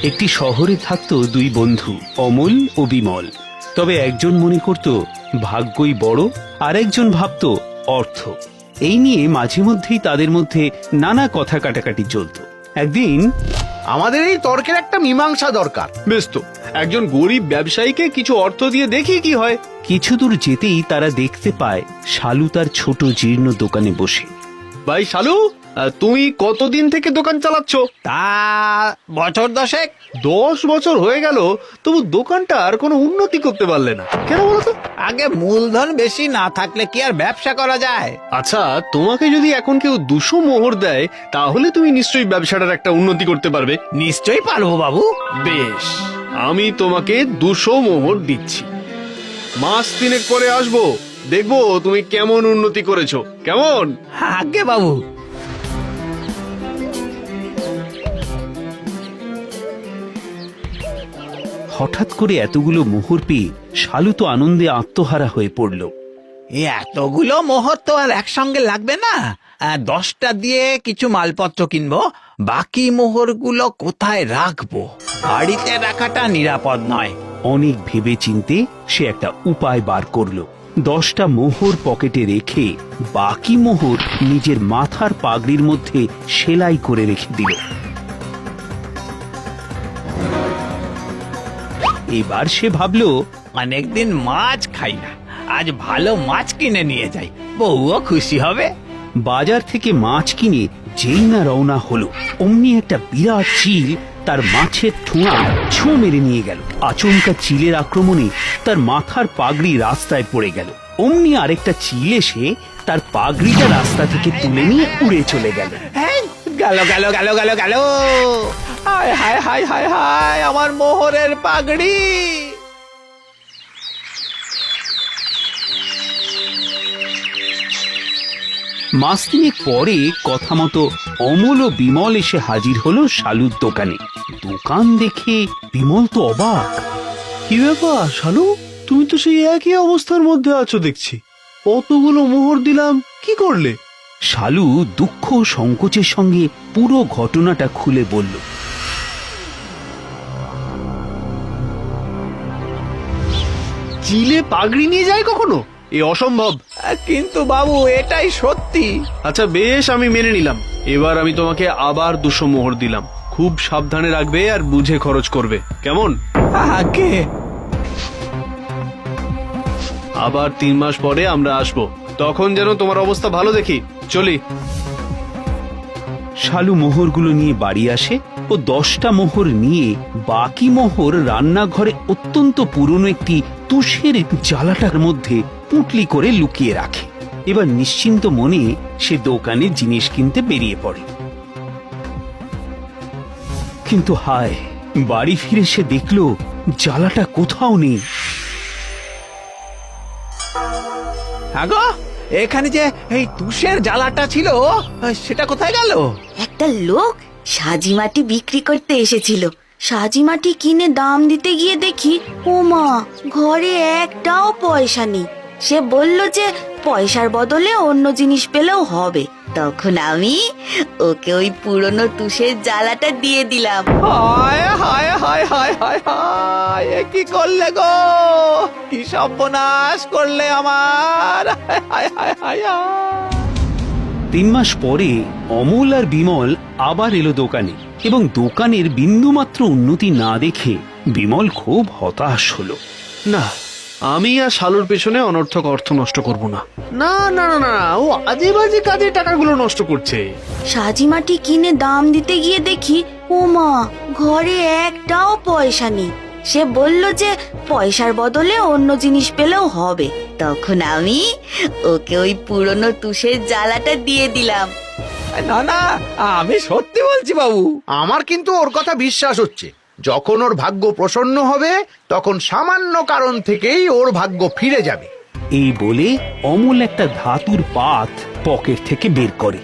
একটি শহরে থাকতো দুই বন্ধু, অমল ও বিমল। তবে একজন মনে করত ভাগ্যই বড়, আর একজন ভাবত অর্থ। এই নিয়ে মাঝে মধ্যেই তাদের মধ্যে নানা কথা কাটাকাটি চলত। একদিন, আমাদের এই তর্কের একটা মীমাংসা দরকার। বেশ তো, একজন গরিব ব্যবসায়ীকে কিছু অর্থ দিয়ে দেখি কি হয়। কিছু দূর যেতেই তারা দেখতে পায় শালু তার ছোট জীর্ণ দোকানে বসে। ভাই শালু, তুমি কতদিন থেকে দোকান চালাচ্ছ? তা বছর 10। 10 বছর হয়ে গেল, তবু দোকানটা আর কোনো উন্নতি করতে পারলে না, কেন বলো তো? আগে মূলধন বেশি না থাকলে কি আর ব্যবসা করা যায়? আচ্ছা, তোমাকে যদি এখন কেউ 200 মোহর দেয়, তাহলে তুমি নিশ্চয়ই ব্যবসাটার একটা উন্নতি করতে পারবে। নিশ্চয়ই পারবো বাবু। বেশ, আমি তোমাকে 200 মোহর দিচ্ছি। মাস 3 পরে আসবো, দেখবো তুমি কেমন উন্নতি করেছো। কেমন? আগে বাবু। হঠাৎ করে এতগুলো মোহর পেয়ে শালু তো আনন্দে আত্মহারা হয়ে পড়ল। এতগুলো মোহর তো আর একসঙ্গে লাগবে না। 10টা দিয়ে কিছু মালপত্র কিনবো, বাকি মোহরগুলো কোথায় রাখবো? বাড়িতে রাখাটা নিরাপদ নয়। অনেক ভেবে চিনতে সে একটা উপায় বার করলো। 10টা মোহর পকেটে রেখে বাকি মোহর নিজের মাথার পাগড়ির মধ্যে সেলাই করে রেখে দিল। এবার সে ভাবল, অনেকদিন মাছ খাই না, আজ ভালো মাছ কিনে নিয়ে যাই, বউও খুশি হবে। বাজার থেকে মাছ কিনে যেই না রওনা হলো, অমনি একটা বিরাট চিল তার মাছের ঠোঁয়া ছো মেরে নিয়ে গেল। আচমকা চিলের আক্রমণে তার মাথার পাগড়ি রাস্তায় পড়ে গেল। অমনি আরেকটা চিল এসে তার পাগড়িটা রাস্তা থেকে তুলে নিয়ে উড়ে চলে গেল। গেল গেল গেল গেল গেল। হায় হায় হায় হায় হায়, আমার মোহরের পাগড়ি। মাস 3 পরে কথা মতো অমল ও বিমল এসে হাজির হলো শালুর দোকানে। দোকান দেখে বিমল তো অবাক। কি ব্যাপার শালু, তুমি তো সেই একই অবস্থার মধ্যে আছো দেখছি। কতগুলো মোহর দিলাম, কি করলে? শালু দুঃখ ও সংকোচের সঙ্গে পুরো ঘটনাটা খুলে বলল। চিলে পাগড়ি নিয়ে যায় কখনো? এ অসম্ভব। কিন্তু বাবু, এটাই সত্যি। আচ্ছা বেশ, আমি মেনে নিলাম। এবার আমি তোমাকে আবার 200 মোহর দিলাম। খুব সাবধানে রাখবে আর বুঝে খরচ করবে, কেমন? আগে আবার 3 মাস পরে আমরা আসবো, তখন যেন তোমার অবস্থা ভালো দেখি। চলি। শালু মোহরগুলো নিয়ে বাড়ি আসে ও 10টা মোহর নিয়ে বাকি মোহর রান্নাঘরে অত্যন্ত পুরনো একটি তুষের জ্বালাটার মধ্যে পুঁটলি করে লুকিয়ে রাখে। এবার নিশ্চিন্ত মনে সে দোকানে জিনিস কিনতে বেরিয়ে পড়ে। কিন্তু হায়, বাড়ি ফিরে সে দেখলো জ্বালাটা কোথাও নেই। আগো, এখানে যে এই তুষের জ্বালাটা ছিল, সেটা কোথায় গেল? একটা লোক সাজি মাটি বিক্রি করতে এসেছিল। সাজি মাটি কিনে দাম দিতে গিয়ে দেখি, ওমা, ঘরে একটাও পয়সা নেই। সে বলল যে পয়সার বদলে অন্য জিনিস পেলেও হবে। তখন আমি ওকে ওই পুরনো তুষের জ্বালাটা দিয়ে দিলাম। হায় হায় হায় হায় হায় হায়, এ কি করলে গো? কি সর্বনাশ করলে আমার! হায় হায় হায় হায়। 3 মাস পরে অমল আর বিমল আবার এলো দোকানে, এবং দোকানের বিন্দুমাত্র উন্নতি না দেখে বিমল খুব হতাশ হলো। না, আমি আর শালুর পেছনে অনর্থক অর্থ নষ্ট করব না। না না না না, ও আজে বাজে কাজে টাকাগুলো নষ্ট করছে। সাজি মাটি কিনে দাম দিতে গিয়ে দেখি, ওমা, ঘরে একটাও পয়সা নেই। সে বলল যে পয়সার বদলে অন্য জিনিস পেলেও হবে। তখন আমি ওকে ওই পুরনো তুষের জ্বালাটা দিয়ে দিলাম। না না, আমি সত্যি বলছি বাবু। আমার কিন্তু ওর কথা বিশ্বাস হচ্ছে। যখন ওর ভাগ্য প্রসন্ন হবে, তখন সামান্য কারণ থেকেই ওর ভাগ্য ফিরে যাবে। এই বলে অমল একটা ধাতুর পাত পকেট থেকে বের করে।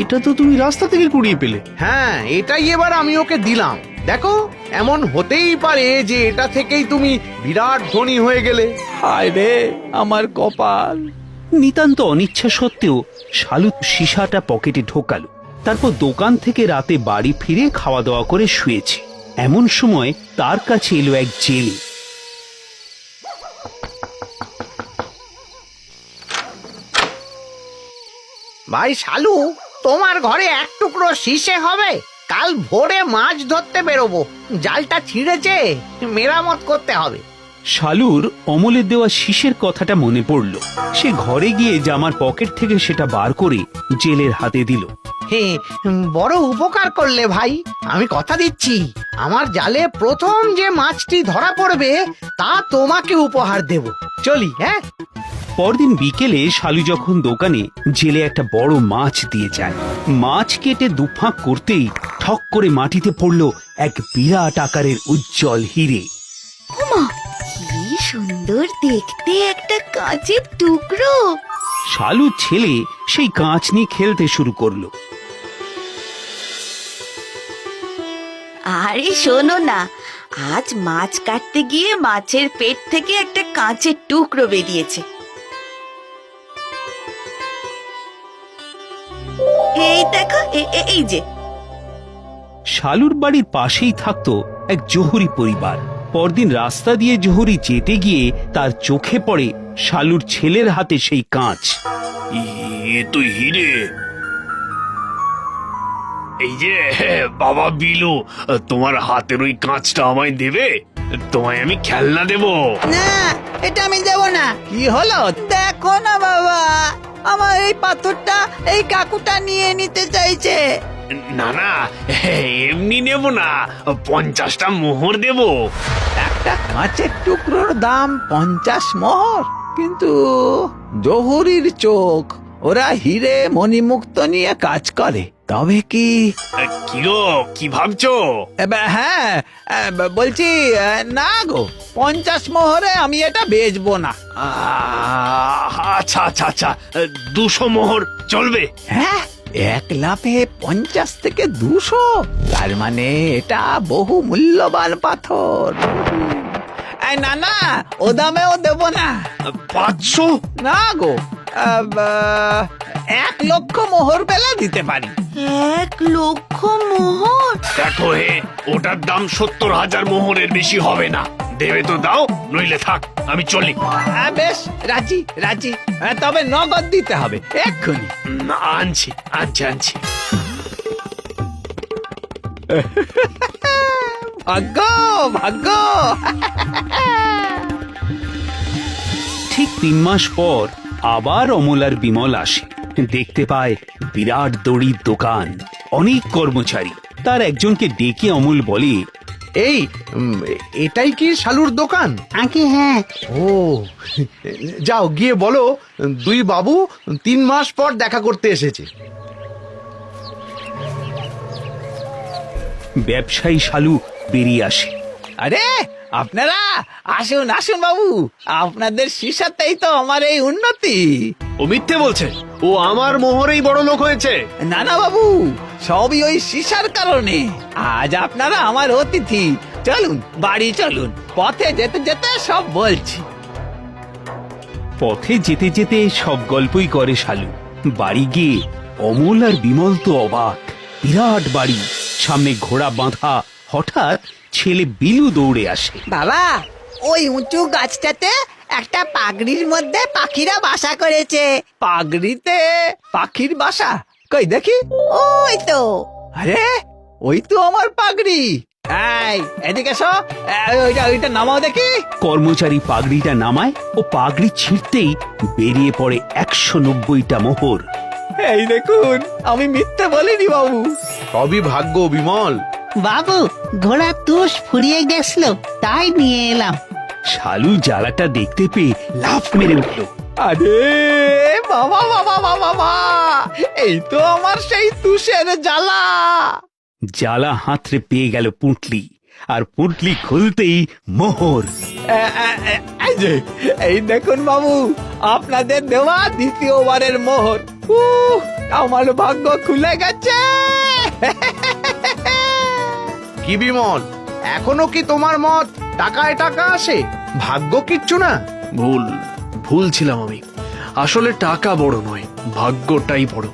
এটা তো তুমি রাস্তা থেকে কুড়িয়ে পেলে। হ্যাঁ, এটাই এবার আমি ওকে দিলাম। দেখো, এমন হতেই পারে যে এটা থেকেই তুমি বিরাট ধনী হয়ে গেলে। হায় রে আমার কপাল। নিতান্ত অনিচ্ছা সত্ত্বেও শালু সীসাটা পকেটে ঢোকালো। তারপর দোকান থেকে রাতে বাড়ি ফিরে খাওয়া দাওয়া করে শুয়েছে। এমন সময় তার কাছে এলো এক জেলে। ভাই শালু, তোমার ঘরে এক টুকরো শীষে হবে? কাল ভোরে মাছ ধরতে বেরোবো, জালটা ছিঁড়েছে, মেরামত করতে হবে। শালুর অমলের দেওয়া শীষের কথাটা মনে পড়ল। সে ঘরে গিয়ে জামার পকেট থেকে সেটা বার করে জেলের হাতে দিল। হে, বড় উপকার করলে ভাই। আমি কথা দিচ্ছি, আমার জালে প্রথম যে মাছটি ধরা পড়বে তা তোমাকে উপহার দেব। চলি, হ্যাঁ? পরদিন বিকেলে শালু যখন দোকানে জেলে একটা বড় মাছ দিয়ে যায়, মাছ কেটে দুফাঁক করতেই ঠক করে মাটিতে পড়ল এক বিরাট আকারের উজ্জ্বল হিরে। ওমা, কি সুন্দর দেখতে একটা কাঁচের টুকরো। শালুর ছেলে সেই কাঁচ নিয়ে খেলতে শুরু করলো। আরে শোনো না, আজ মাছ কাটতে গিয়ে মাছের পেট থেকে একটা কাঁচের টুকরো বেরিয়েছে। এই দেখো, এই যে। শালুর বাড়ির পাশেই থাকতো এক জহুরি পরিবার। পরদিন রাস্তা দিয়ে জহুরি যেতে গিয়ে তার চোখে পড়ে শালুর ছেলের হাতে সেই কাঁচ। এ তো হিরে। এই যে বাবা বিলু, তোমার হাতের ওই কাঁচটা আমায় দেবে? তোমায় আমি খেলনা দেব। না, এটা আমি দেব না। কি হলো দেখো না বাবা, আমার এই পাথরটা এই কাকুটা নিয়ে নিতে চাইছে। না না, এমনি নেব না, 50টা মোহর দেব। একটা কাঁচের টুকরোর দাম 50 মোহর? কিন্তু জহুরির চোখ, ওরা হিরে মণিমুক্ত নিয়ে কাজ করে, তবে কি? কি গো, কি ভাবছো? হ্যাঁ, বলছি না গো, 50 মোহরে আমি এটা বেচবো না। আচ্ছা আচ্ছা আচ্ছা, 200 মোহর চলবে? হ্যাঁ, এক লাফে 50 থেকে 200, তার মানে এটা বহু মূল্যবান পাথর। না না, ও দামেও দেব না। 500? না গো, 1 লক্ষ মোহর পেলে দিতে পারি। 1 লক্ষ মোহর? দেখো হে, ওটার দাম 70,000 মোহরের বেশি হবে না। দেবে তো দাও, নইলে থাক, আমি চলি। বেশ, রাজি রাজি, তবে নগদ দিতে হবে এক্ষুনি। আনছি আনছি আনছি। ভাগ্য ভাগ্য। ঠিক 3 মাস পর আবার অমল আর বিমল আসে। দেখতে পায় বিরাট দড়ির দোকান, অনেক কর্মচারী। তার একজনকে ডেকে অমল বলে, এই, এটাই কি শালুর দোকান? আগে হ্যাঁ। ও, যাও গিয়ে বলো 2 বাবু 3 মাস পর দেখা করতে এসেছে। ব্যবসায়ী শালু বেরিয়ে আসে। আরে আপনারা আসুন আসুন বাবু, আপনাদের শিশাতেই তো আমার এই উন্নতি। ও মিথ্যে বলছে, ও আমার মোহরেই বড় লোক হয়েছে। না না বাবু, সবই ওই শিশার কারণে। আজ আপনারা আমার অতিথি, চলুন বাড়ি চলুন, পথে যেতে যেতে সব বলছি। পথে যেতে যেতে সব গল্পই করে শালু। বাড়ি গিয়ে অমল আর বিমল তো অবাক। বিরাট বাড়ি, সামনে ঘোড়া বাঁধা। হঠাৎ ছেলে বিলু দৌড়ে আসে। বাবা, ওই উঁচু গাছটাতে একটা পাগড়ির মধ্যে পাখিরা বাসা করেছে। পাগড়িতে পাখির বাসা? কই দেখি। ওই তো। আরে ওই তো আমার পাগড়ি। এই এদিকে এসো, ওইটা নামাও দেখি। কর্মচারী পাগড়িটা নামায় ও পাগড়ি ছিঁড়তেই বেরিয়ে পড়ে 190টা মোহর। এই দেখুন, আমি মিথ্যে বলিনি বাবু। সবই ভাগ্য বিমল। বাবু, ঘোড়ার তুষ ফুরিয়ে গেছিল, তাই নিয়ে এলাম। শালু জ্বালাটা দেখতে পেয়ে লাফ মেরে উঠল। আরে বাবা বাবা বাবা বাবা, এই তো আমার সেই তুষের জ্বালা। জ্বালা হাতড়ে পেয়ে গেল পুঁটলি, আর পুঁটলি খুলতেই মোহর। এই যে, এই দেখুন বাবু, আপনাদের দেওয়া দ্বিতীয়বারের মোহর। আমার ভাগ্য খুলে গেছে। কি বিমল, এখনো কি তোমার মত টাকায় টাকা আসে, ভাগ্য কিচ্ছু না? ভুল ছিলাম আমি। আসলে টাকা বড় নয়, ভাগ্যটাই বড়।